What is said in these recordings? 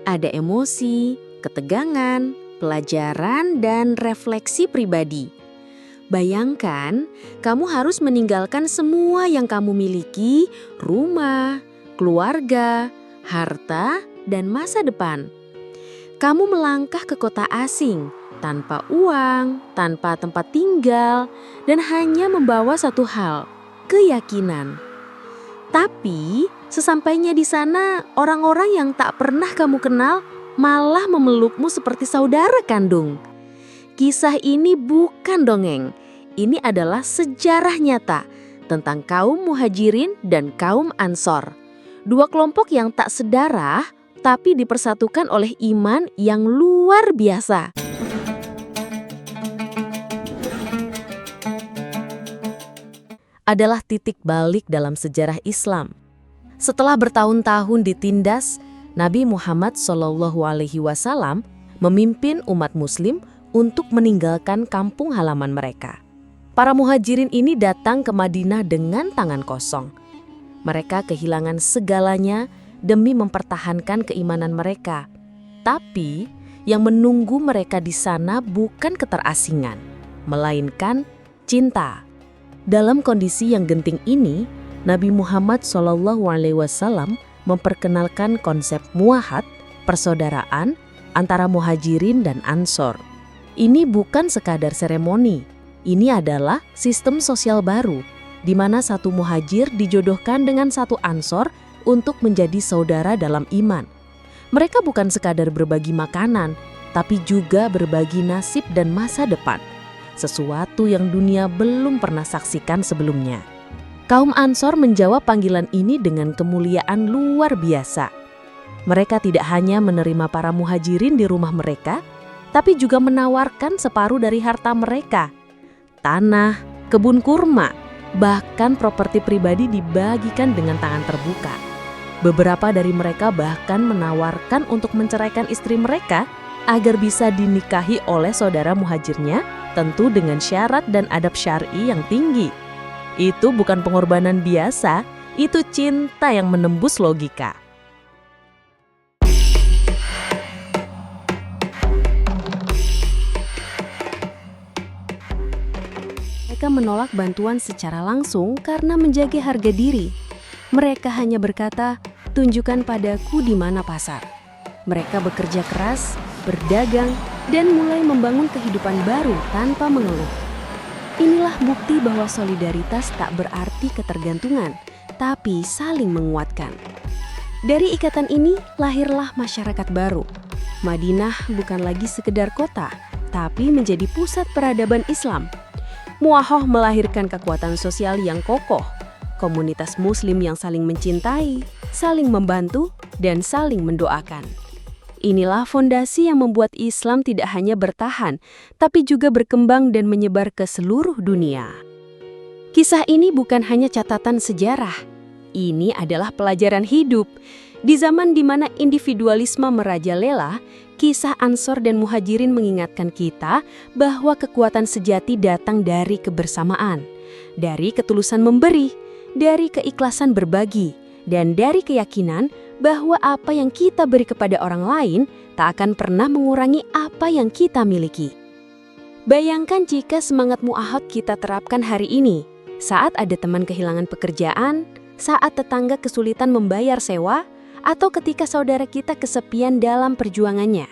Ada emosi, ketegangan, pelajaran, dan refleksi pribadi. Bayangkan, kamu harus meninggalkan semua yang kamu miliki, rumah, keluarga, harta, dan masa depan. Kamu melangkah ke kota asing, tanpa uang, tanpa tempat tinggal, dan hanya membawa satu hal, keyakinan. Tapi, sesampainya di sana, orang-orang yang tak pernah kamu kenal malah memelukmu seperti saudara kandung. Kisah ini bukan dongeng, ini adalah sejarah nyata tentang kaum Muhajirin dan kaum Ansor. Dua kelompok yang tak sedarah, tapi dipersatukan oleh iman yang luar biasa. Adalah titik balik dalam sejarah Islam. Setelah bertahun-tahun ditindas, Nabi Muhammad SAW memimpin umat Muslim untuk meninggalkan kampung halaman mereka. Para muhajirin ini datang ke Madinah dengan tangan kosong. Mereka kehilangan segalanya demi mempertahankan keimanan mereka. Tapi yang menunggu mereka di sana bukan keterasingan, melainkan cinta. Dalam kondisi yang genting ini, Nabi Muhammad SAW memperkenalkan konsep muahad, persaudaraan antara muhajirin dan ansor. Ini bukan sekadar seremoni, ini adalah sistem sosial baru, di mana satu muhajir dijodohkan dengan satu ansor untuk menjadi saudara dalam iman. Mereka bukan sekadar berbagi makanan, tapi juga berbagi nasib dan masa depan, sesuatu yang dunia belum pernah saksikan sebelumnya. Kaum Ansor menjawab panggilan ini dengan kemuliaan luar biasa. Mereka tidak hanya menerima para muhajirin di rumah mereka, tapi juga menawarkan separuh dari harta mereka. Tanah, kebun kurma, bahkan properti pribadi dibagikan dengan tangan terbuka. Beberapa dari mereka bahkan menawarkan untuk menceraikan istri mereka agar bisa dinikahi oleh saudara muhajirnya, tentu dengan syarat dan adab syar'i yang tinggi. Itu bukan pengorbanan biasa, itu cinta yang menembus logika. Mereka menolak bantuan secara langsung karena menjaga harga diri. Mereka hanya berkata, "Tunjukkan padaku di mana pasar." Mereka bekerja keras, berdagang, dan mulai membangun kehidupan baru tanpa mengeluh. Inilah bukti bahwa solidaritas tak berarti ketergantungan, tapi saling menguatkan. Dari ikatan ini lahirlah masyarakat baru. Madinah bukan lagi sekedar kota, tapi menjadi pusat peradaban Islam. Muahoh melahirkan kekuatan sosial yang kokoh, komunitas Muslim yang saling mencintai, saling membantu, dan saling mendoakan. Inilah fondasi yang membuat Islam tidak hanya bertahan, tapi juga berkembang dan menyebar ke seluruh dunia. Kisah ini bukan hanya catatan sejarah, ini adalah pelajaran hidup. Di zaman di mana individualisme merajalela, kisah Ansor dan Muhajirin mengingatkan kita bahwa kekuatan sejati datang dari kebersamaan, dari ketulusan memberi, dari keikhlasan berbagi, dan dari keyakinan bahwa apa yang kita beri kepada orang lain tak akan pernah mengurangi apa yang kita miliki. Bayangkan jika semangat muahad kita terapkan hari ini, saat ada teman kehilangan pekerjaan, saat tetangga kesulitan membayar sewa, atau ketika saudara kita kesepian dalam perjuangannya.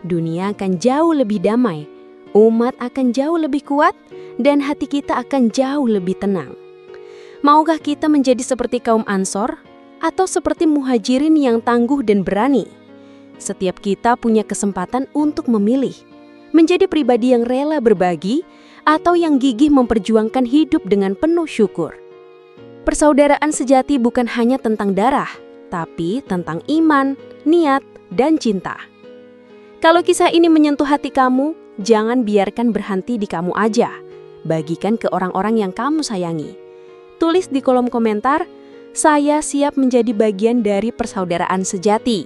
Dunia akan jauh lebih damai, umat akan jauh lebih kuat, dan hati kita akan jauh lebih tenang. Maukah kita menjadi seperti kaum Ansor, atau seperti Muhajirin yang tangguh dan berani? Setiap kita punya kesempatan untuk memilih, menjadi pribadi yang rela berbagi, atau yang gigih memperjuangkan hidup dengan penuh syukur. Persaudaraan sejati bukan hanya tentang darah, tapi tentang iman, niat, dan cinta. Kalau kisah ini menyentuh hati kamu, jangan biarkan berhenti di kamu aja. Bagikan ke orang-orang yang kamu sayangi. Tulis di kolom komentar, "Saya siap menjadi bagian dari persaudaraan sejati."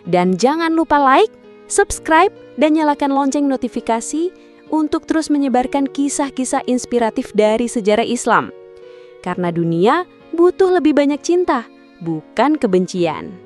Dan jangan lupa like, subscribe, dan nyalakan lonceng notifikasi untuk terus menyebarkan kisah-kisah inspiratif dari sejarah Islam. Karena dunia butuh lebih banyak cinta, bukan kebencian.